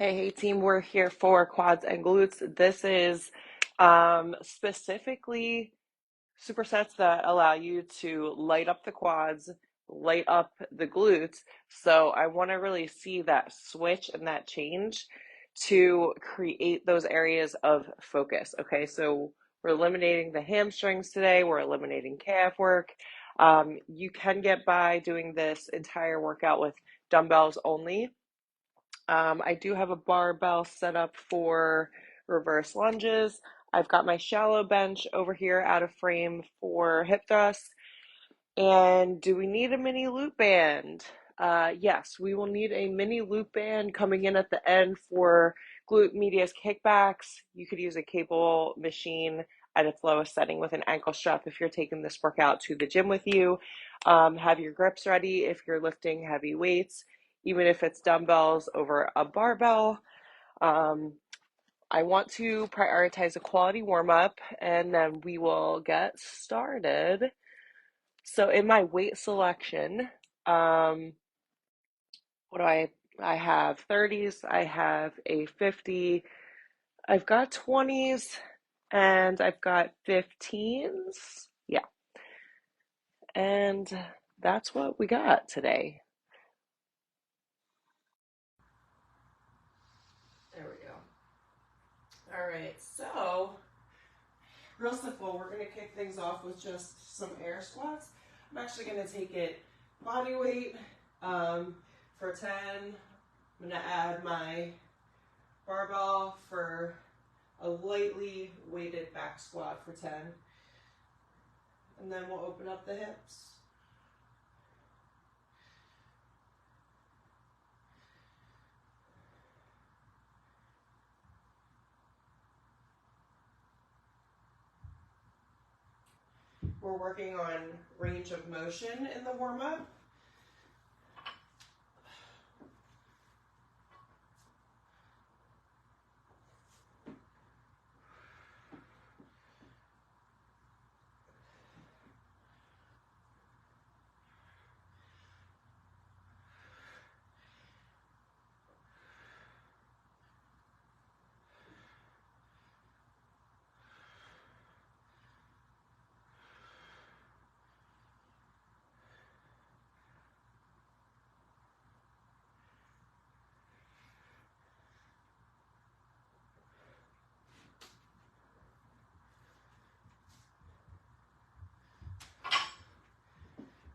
Hey team, we're here for quads and glutes. This is specifically supersets that allow you to light up the quads, light up the glutes. So I want to really see that switch and that change to create those areas of focus. Okay, so we're eliminating the hamstrings today, we're eliminating calf work. You can get by doing this entire workout with dumbbells only. I do have a barbell set up for reverse lunges. I've got my shallow bench over here out of frame for hip thrusts. And do we need a mini loop band? Yes, we will need a mini loop band coming in at the end for glute medius kickbacks. You could use a cable machine at its lowest setting with an ankle strap if you're taking this workout to the gym with you. Have your grips ready if you're lifting heavy weights, even if it's dumbbells over a barbell. I want to prioritize a quality warm up and then we will get started. So in my weight selection, what do I have 30s, I have a 50, I've got 20s, and I've got 15s. Yeah. And that's what we got today. There we go. All right. So, real simple. We're going to kick things off with just some air squats. I'm actually going to take it body weight for 10. I'm going to add my barbell for a lightly weighted back squat for 10. And then we'll open up the hips. We're working on range of motion in the warm-up.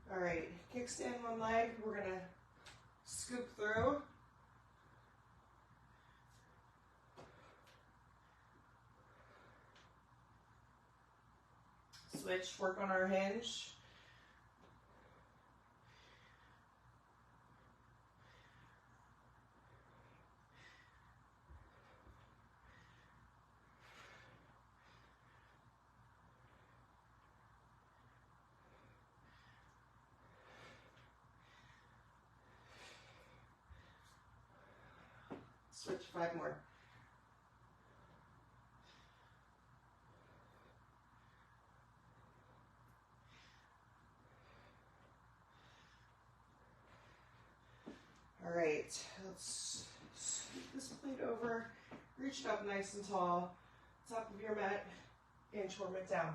All right, kickstand one leg. We're gonna scoop through. Switch, work on our hinge. Switch 5 more. All right, let's scoop this plate over, reach it up nice and tall, top of your mat, inchworm it down.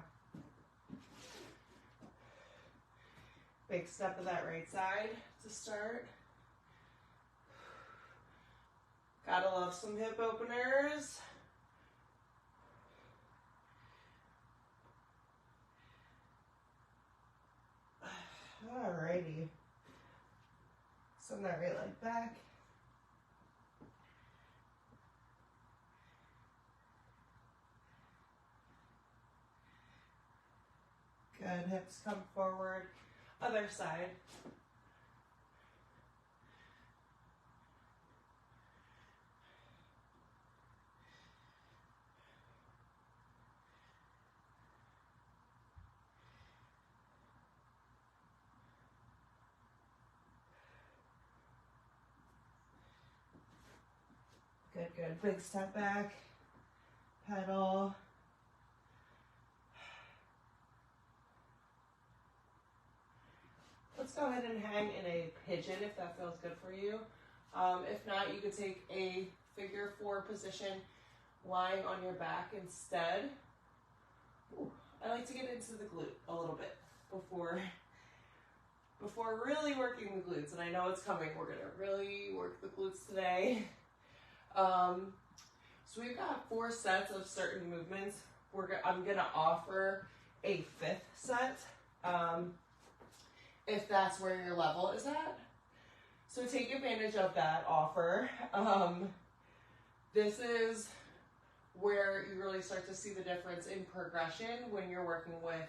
Big step of that right side to start. Gotta love some hip openers. Alrighty. Send that right leg back. Good, hips come forward. Other side. Good, good. Big step back. Pedal. Let's go ahead and hang in a pigeon if that feels good for you. If not, you could take a figure 4 position, lying on your back instead. Ooh, I like to get into the glute a little bit before really working the glutes, and I know it's coming. We're gonna really work the glutes today. So we've got 4 sets of certain movements. I'm gonna offer a 5th set, if that's where your level is at. So take advantage of that offer. This is where you really start to see the difference in progression when you're working with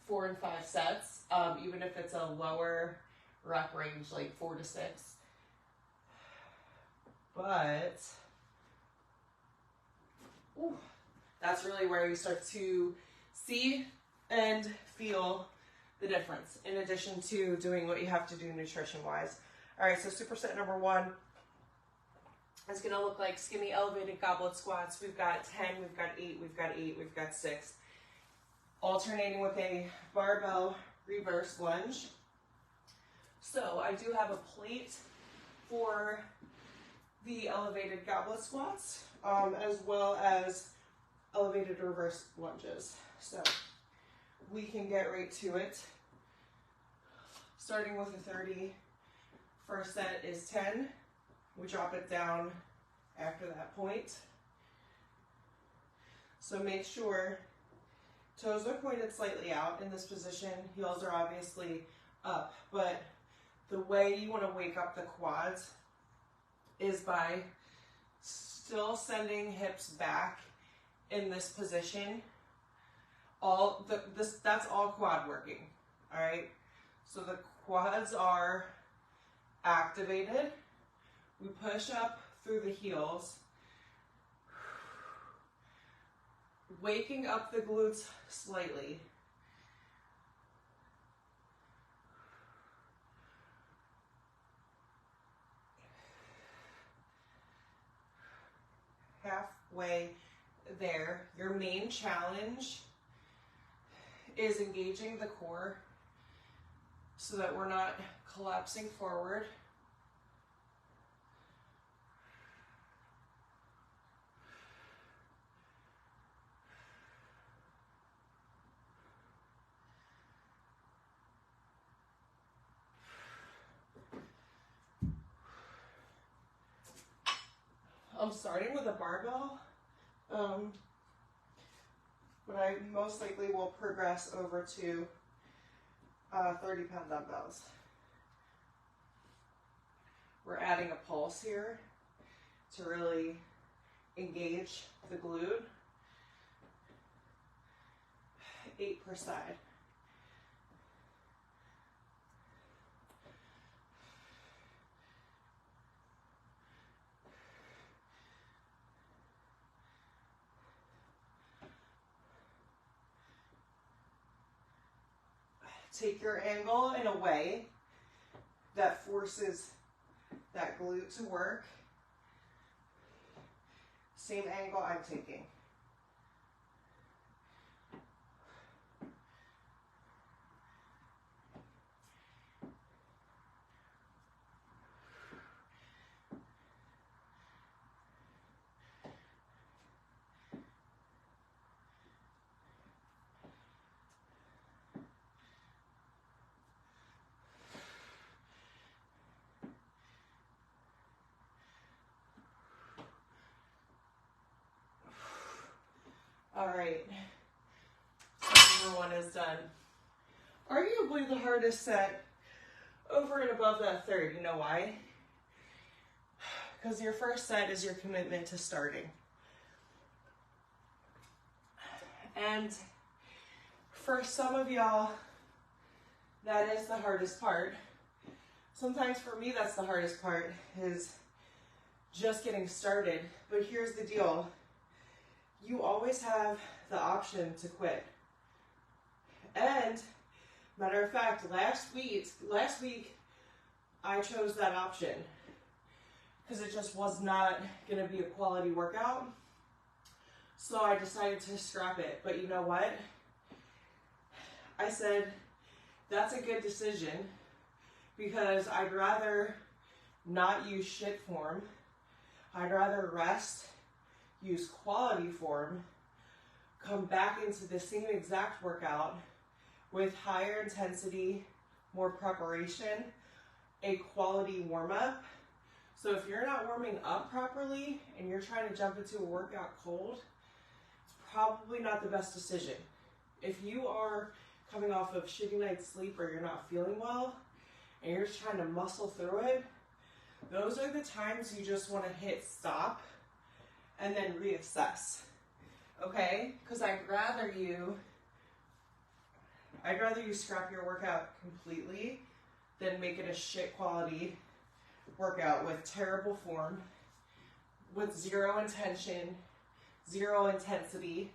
4 and 5 sets, even if it's a lower rep range, like 4 to 6. But ooh, that's really where you start to see and feel the difference, in addition to doing what you have to do nutrition-wise. All right, so superset number 1 is gonna look like skinny elevated goblet squats. We've got 10, we've got 8, we've got 8, we've got 6. Alternating with a barbell reverse lunge. So I do have a plate for the elevated goblet squats, as well as elevated reverse lunges. So we can get right to it. Starting with a 30, first set is 10. We drop it down after that point. So make sure toes are pointed slightly out in this position. Heels are obviously up, but the way you want to wake up the quads is by still sending hips back in this position. That's all quad working, all right? So the quads are activated. We push up through the heels, waking up the glutes slightly. Halfway there. Your main challenge is engaging the core so that we're not collapsing forward. I'm starting with a barbell, but I most likely will progress over to 30-pound dumbbells. We're adding a pulse here to really engage the glute. 8 per side. Take your angle in a way that forces that glute to work. Same angle I'm taking. All right, set number 1 is done. Arguably the hardest set over and above that third. You know why? Because your first set is your commitment to starting. And for some of y'all, that is the hardest part. Sometimes for me, that's the hardest part, is just getting started. But here's the deal. You always have the option to quit. And matter of fact, last week I chose that option because it just was not going to be a quality workout. So I decided to scrap it. But you know what? I said, that's a good decision because I'd rather not use shit form. I'd rather rest, use quality form, come back into the same exact workout with higher intensity, more preparation, a quality warm-up. So if you're not warming up properly and you're trying to jump into a workout cold, it's probably not the best decision. If you are coming off of shitty night's sleep or you're not feeling well and you're just trying to muscle through it, those are the times you just want to hit stop and then reassess, okay? Because I'd rather you scrap your workout completely than make it a shit quality workout with terrible form, with zero intention, zero intensity.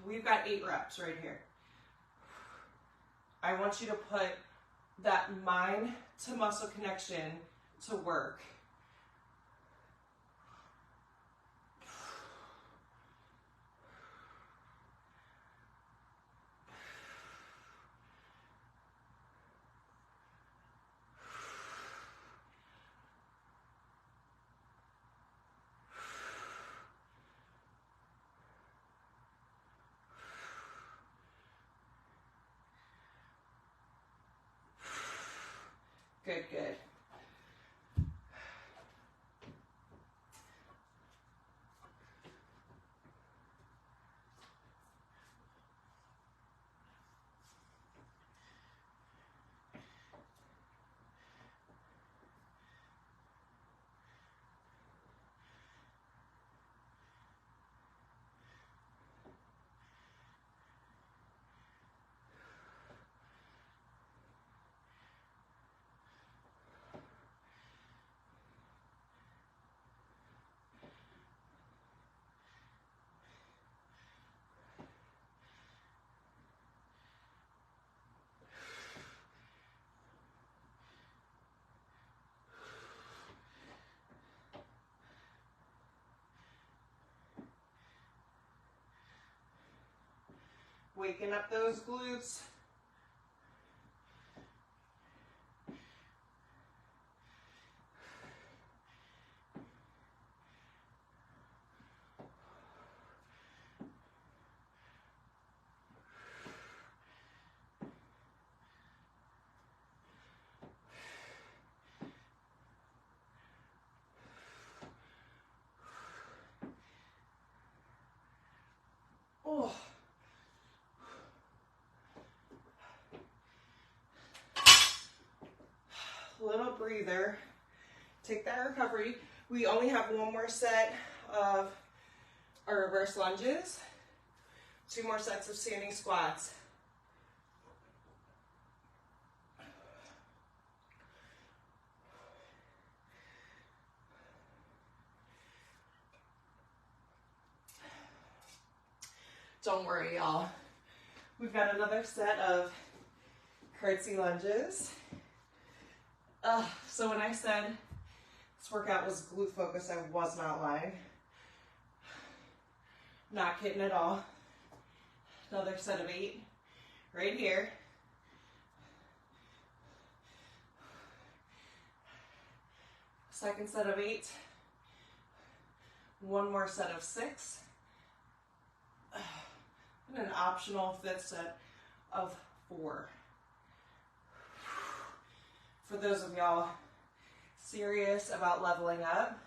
We've got 8 reps right here. I want you to put that mind to muscle connection to work. Good, good. Waking up those glutes. Oh. Little breather. Take that recovery. We only have one more set of our reverse lunges, 2 more sets of standing squats. Don't worry, y'all. We've got another set of curtsy lunges. So when I said this workout was glute focused, I was not lying. Not kidding at all. Another set of 8 right here. Second set of 8. One more set of 6. And an optional 5th set of 4. For those of y'all serious about leveling up,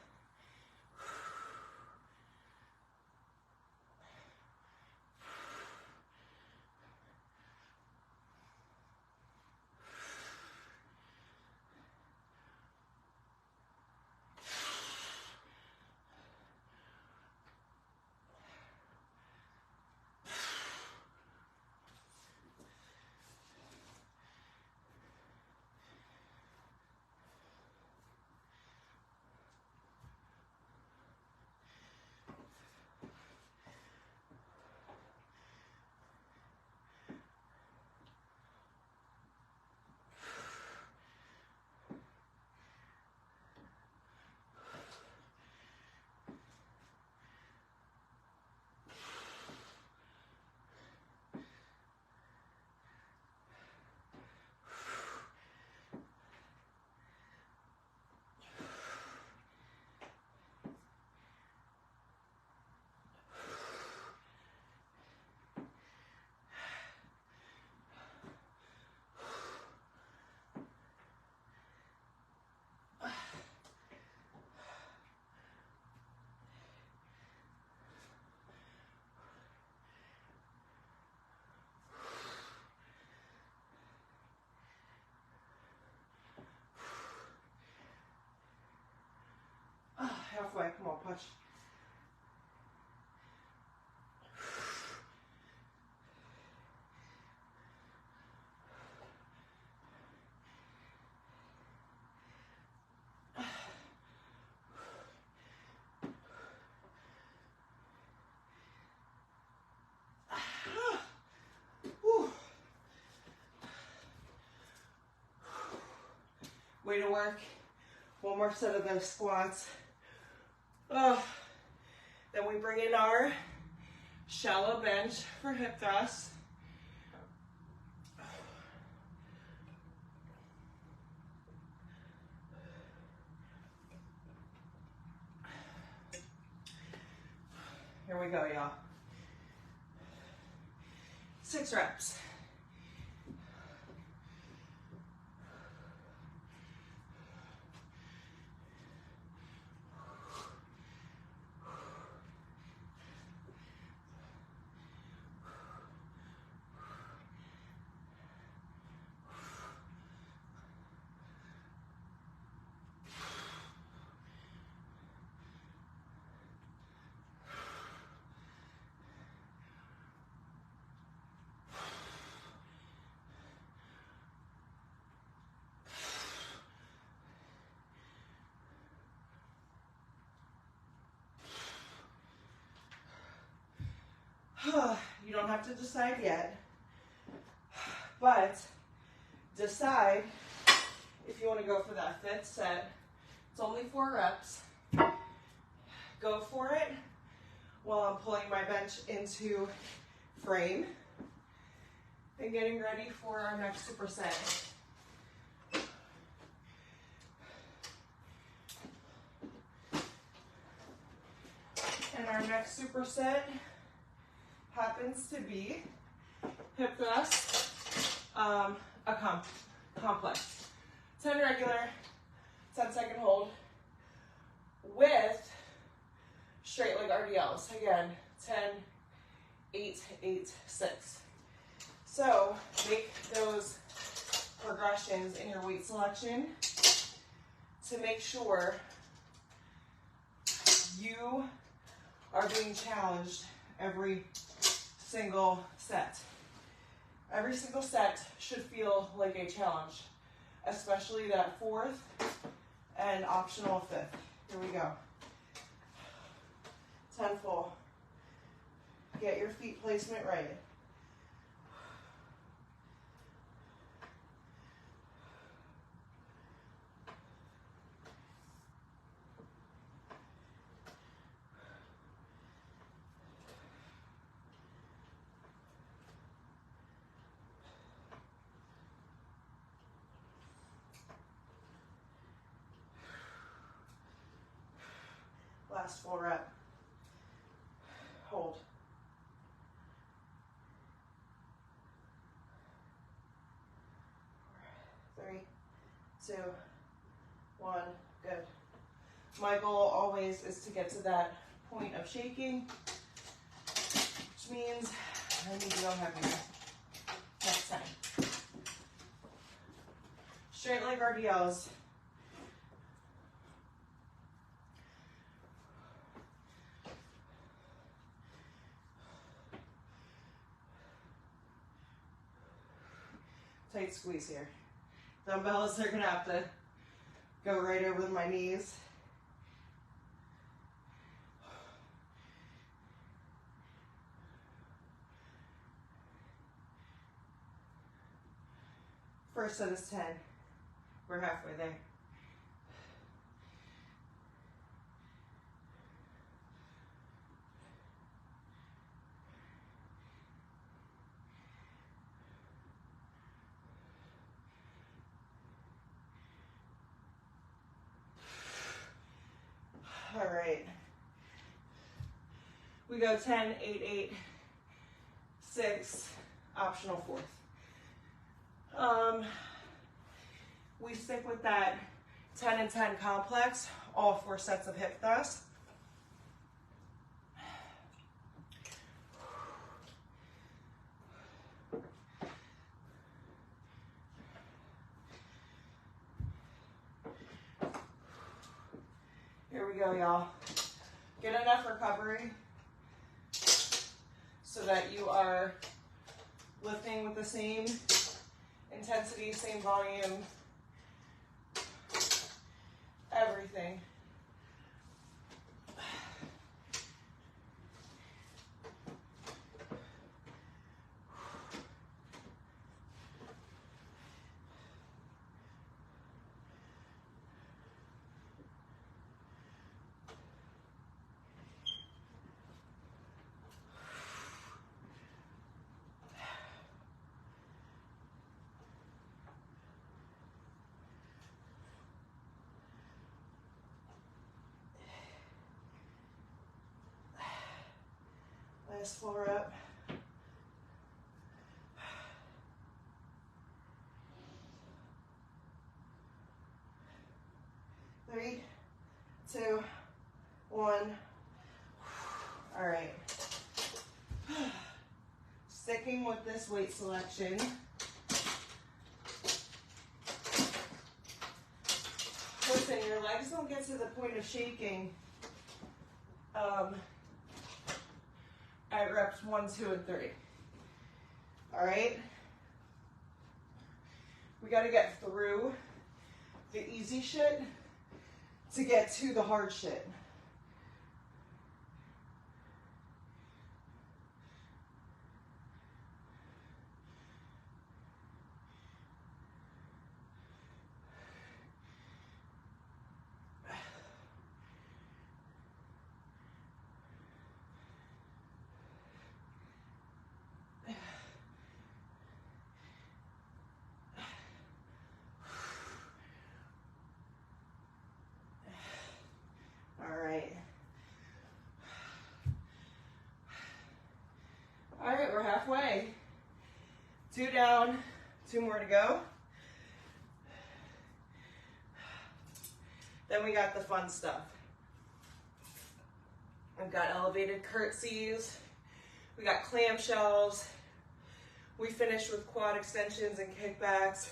Way to work. One more set of those squats. Oh. Then we bring in our shallow bench for hip thrusts. Here we go, y'all. 6 reps. You don't have to decide yet, but decide if you want to go for that 5th set. It's only 4 reps. Go for it while I'm pulling my bench into frame and getting ready for our next superset. And our next superset happens to be hip thrust, a complex. 10 regular, 10-second hold with straight leg RDLs. Again, 10, 8, 8, 6. So make those progressions in your weight selection to make sure you are being challenged every single set. Every single set should feel like a challenge, especially that 4th and optional 5th. Here we go. 10 full. Get your feet placement right. Last full rep. Hold. 3, 2, 1. Good. My goal always is to get to that point of shaking, which means I need to go heavier next time. Straight leg RDLs. Tight squeeze here. Dumbbells are gonna have to go right over my knees. First set is 10. We're halfway there. All right. We go 10, 8, 8, 6, optional 4th. We stick with that 10 and 10 complex, all 4 sets of hip thrusts. Here we go, y'all. Get enough recovery so that you are lifting with the same intensity, same volume, everything. this full rep. Three, two, one. All right. Sticking with this weight selection. Listen, your legs don't get to the point of shaking at reps 1, 2, and 3. All right? We got to get through the easy shit to get to the hard shit. All right, we're halfway. 2 down, 2 more to go. Then we got the fun stuff. We've got elevated curtsies. We got clamshells. We finished with quad extensions and kickbacks.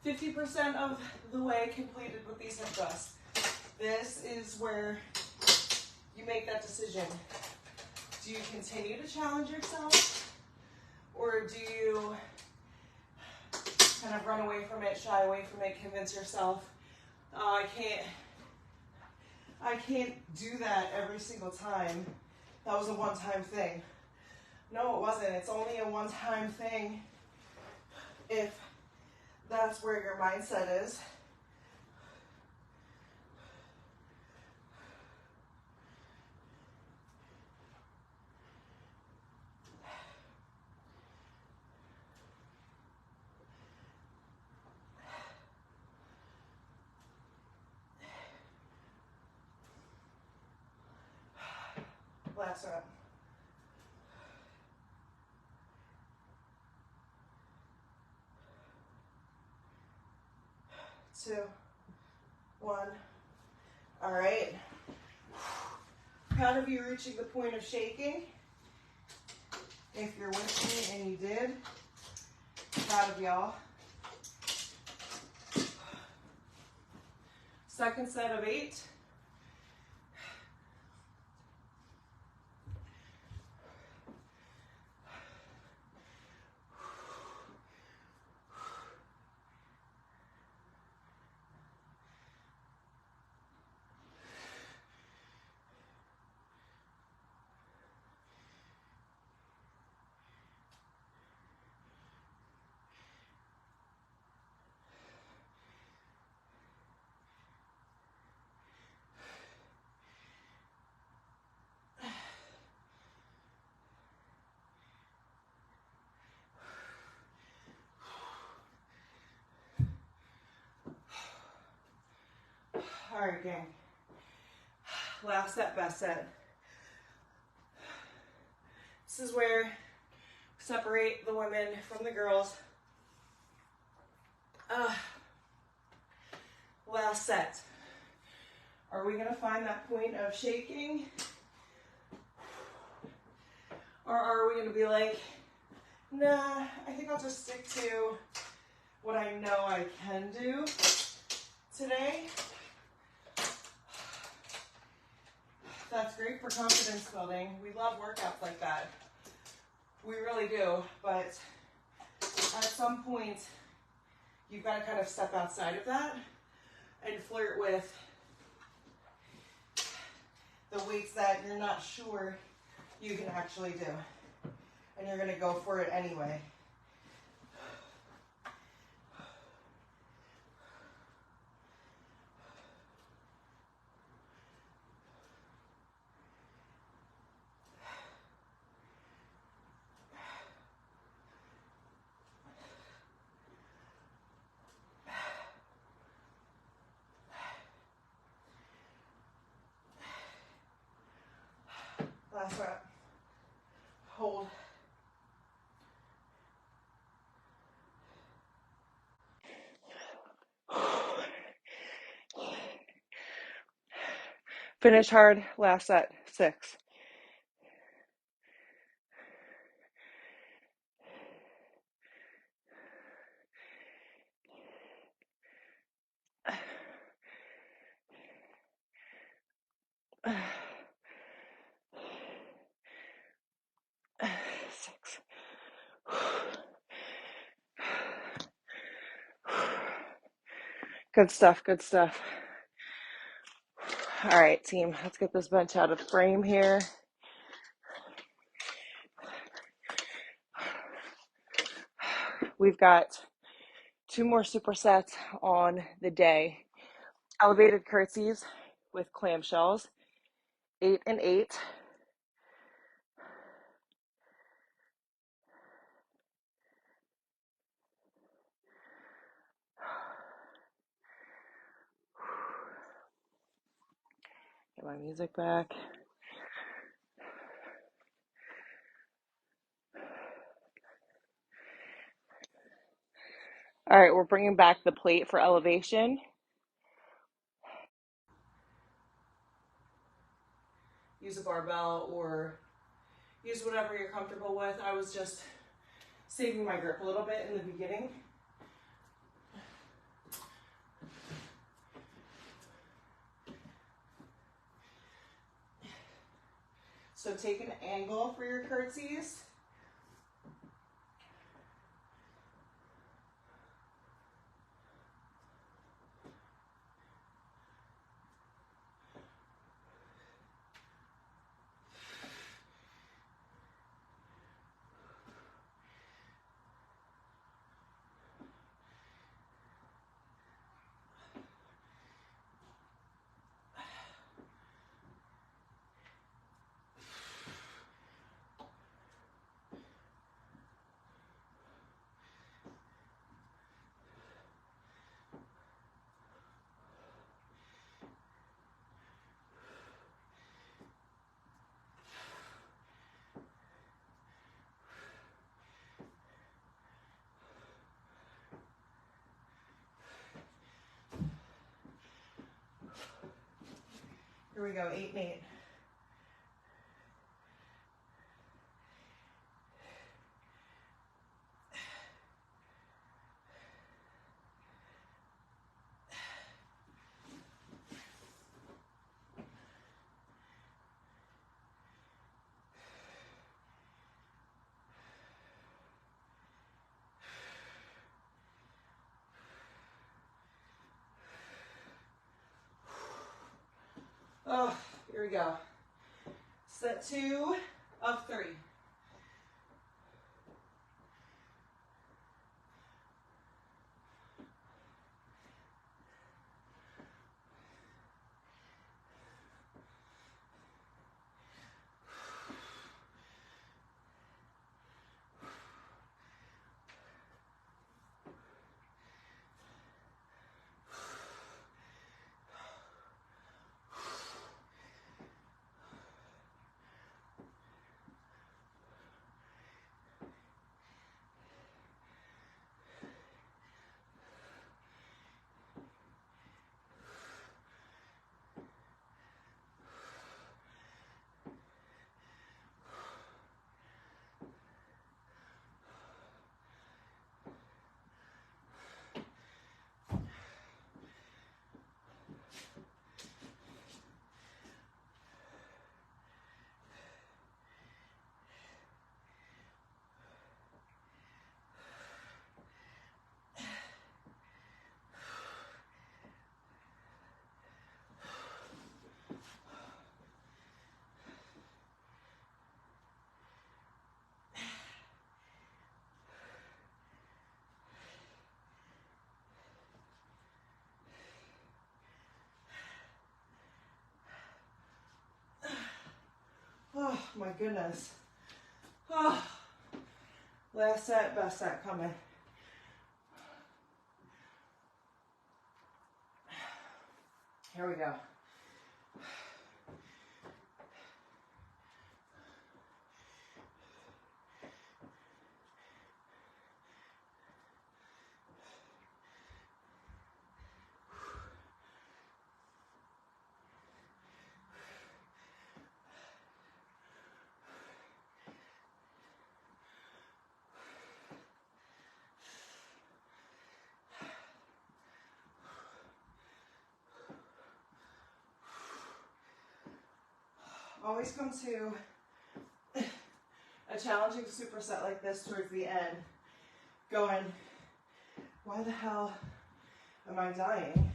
%50 of the way completed with these hip thrusts. This is where you make that decision. Do you continue to challenge yourself, or do you kind of run away from it, shy away from it, convince yourself, oh, I can't do that every single time. That was a one-time thing. No, it wasn't. It's only a one-time thing if that's where your mindset is. Last rep. 2, 1. All right. Proud of you reaching the point of shaking. If you're with me and you did, proud of y'all. Second set of 8. All right, gang. Last set, best set. This is where we separate the women from the girls. Last set. Are we gonna find that point of shaking? Or are we gonna be like, nah, I think I'll just stick to what I know I can do today? That's great for confidence building. We love workouts like that. We really do, but at some point, you've got to kind of step outside of that and flirt with the weights that you're not sure you can actually do. And you're going to go for it anyway. Last rep. Hold. Finish hard. Last set. 6. Six. Good stuff, good stuff. All right, team, let's get this bench out of frame here. We've got 2 more supersets on the day. Elevated curtsies with clamshells, 8 and 8. Get my music back. All right, we're bringing back the plate for elevation. Use a barbell or use whatever you're comfortable with. I was just saving my grip a little bit in the beginning. So take an angle for your curtsies. Here we go, 8 and 8. Oh, here we go. Set 2 of 3. Oh my goodness. Oh, last set, best set coming. Here we go. always come to a challenging superset like this towards the end, going, why the hell am I dying?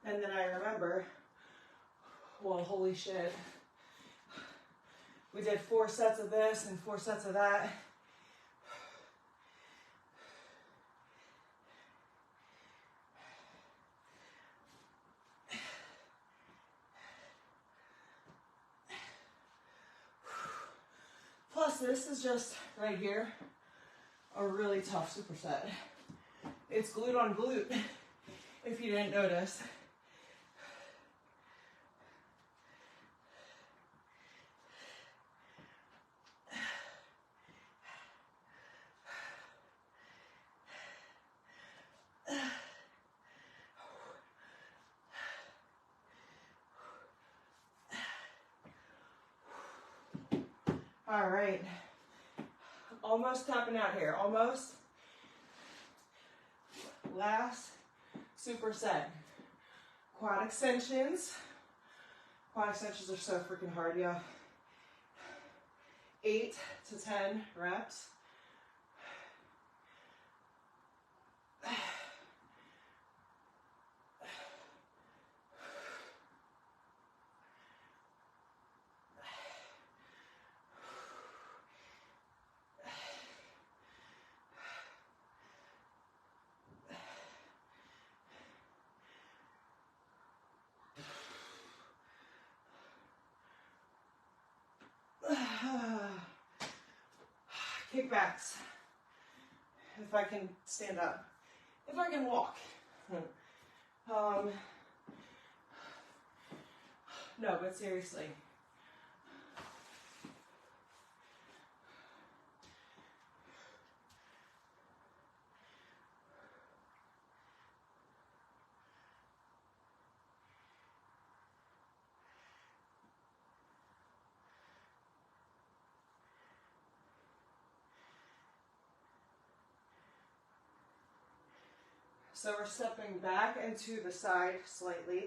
And then I remember, well, holy shit. We did 4 sets of this and 4 sets of that. Plus, this is just right here a really tough superset. It's glute on glute, if you didn't notice. All right, almost tapping out here, almost. Last superset. Quad extensions. Quad extensions are so freaking hard, y'all. 8 to 10 reps. Kickbacks. If I can stand up. If I can walk. No, but seriously. So we're stepping back and to the side slightly.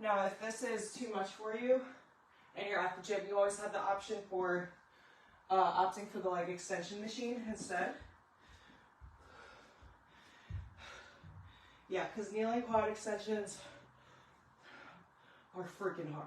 Now, if this is too much for you and you're at the gym, you always have the option for opting for the leg extension machine instead. Yeah, because kneeling quad extensions are freaking hard.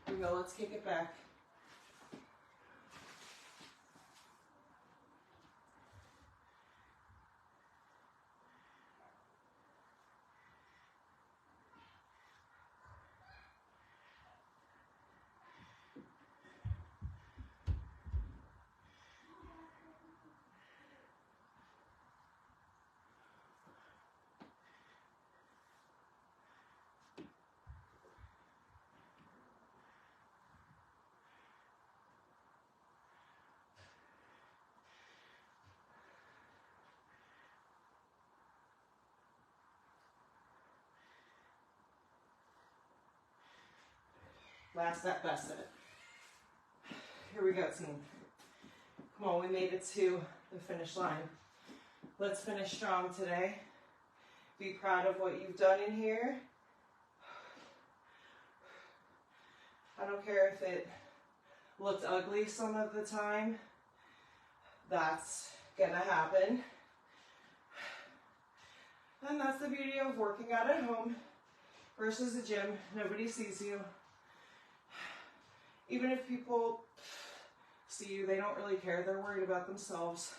Here we go, let's kick it back. Last set, best set. Here we go, team. Come on, we made it to the finish line. Let's finish strong today. Be proud of what you've done in here. I don't care if it looked ugly some of the time. That's gonna happen. And that's the beauty of working out at home versus a gym. Nobody sees you. Even if people see you, they don't really care. They're worried about themselves.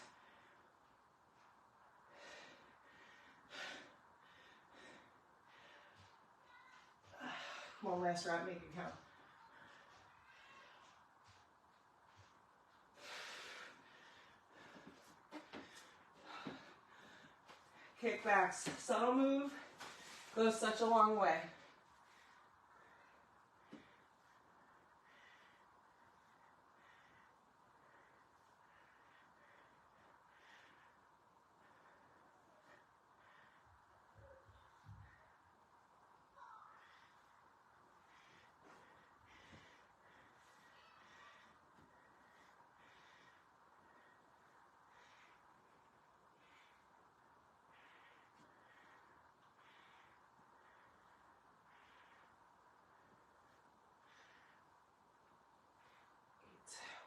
Come on, last rep, make it count. Kickbacks, subtle move, goes such a long way.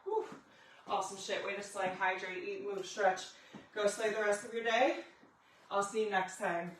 Whew. Awesome shit. Way to slay, hydrate, eat, move, stretch. Go slay the rest of your day. I'll see you next time.